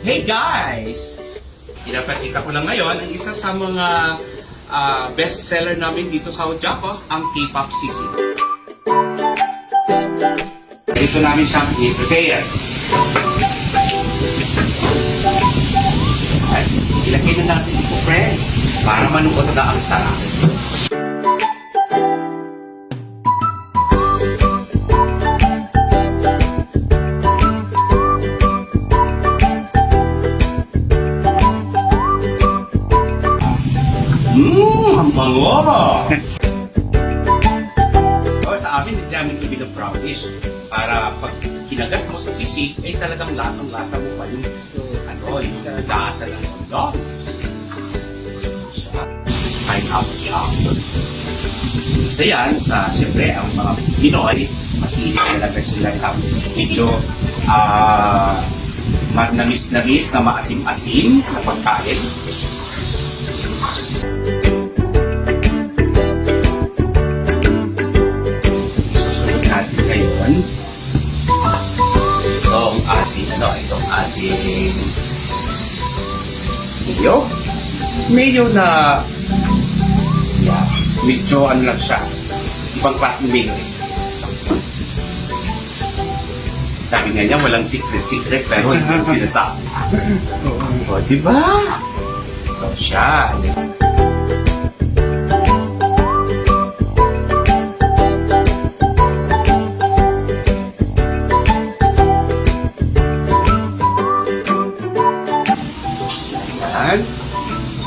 Hey guys! Pinapakita ko lang ngayon ang isa sa mga bestseller namin dito sa Ojacos, ang K-pop sisig. Ito namin siyang i-prepare. At ilagay na natin ito, friend, para manuot na ang sarap. Ang bango! Sa amin, hindi namin ito brownish. Para pag kinagat mo sa sisig, ay talagang lasang-lasa mo pa yung lasa ng hotdog. Pineapple chocolate. Isa yan sa, siyempre, ang mga Pinoy, mahilig talaga sila sa medyo namis-namis na maasim-asim na pagkain. Itong ating mayo na medyo ano lang siya, ibang klaseng mayo. Sabi nga niya, walang secret pero hindi sinasabi. O, diba? So, siya.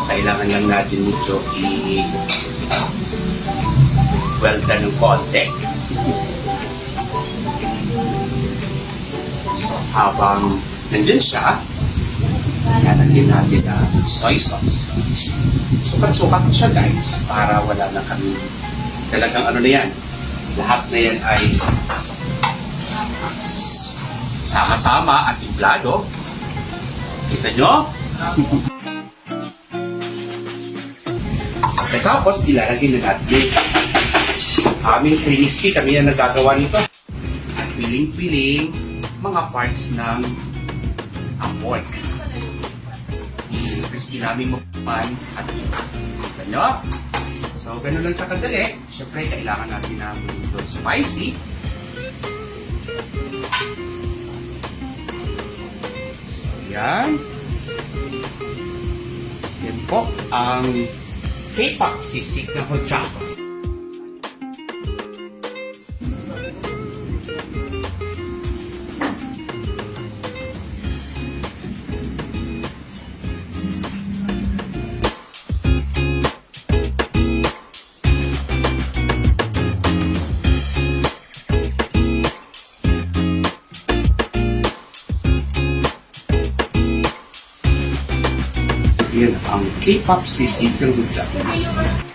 Kailangan lang natin medyo i-welda ng konti. So, habang nandyan siya, lalagyan natin ang soy sauce. Sukat-sukat siya, guys, para wala na kami talagang ano na yan. Lahat na yan ay sama-sama at iblado. Kita nyo? At tapos, ilalagay na natin. Aming crispy, kami na nagagawa nito. At piling-piling mga parts ng pork. Crispy namin mapan at kita nyo. So, ganun lang siya kadali. Siyempre, kailangan natin ng medyo spicy. So, yan. Yan po ang K-pop sisig ng Ojacos. Yan ang K-pop sisig ng Ojacos.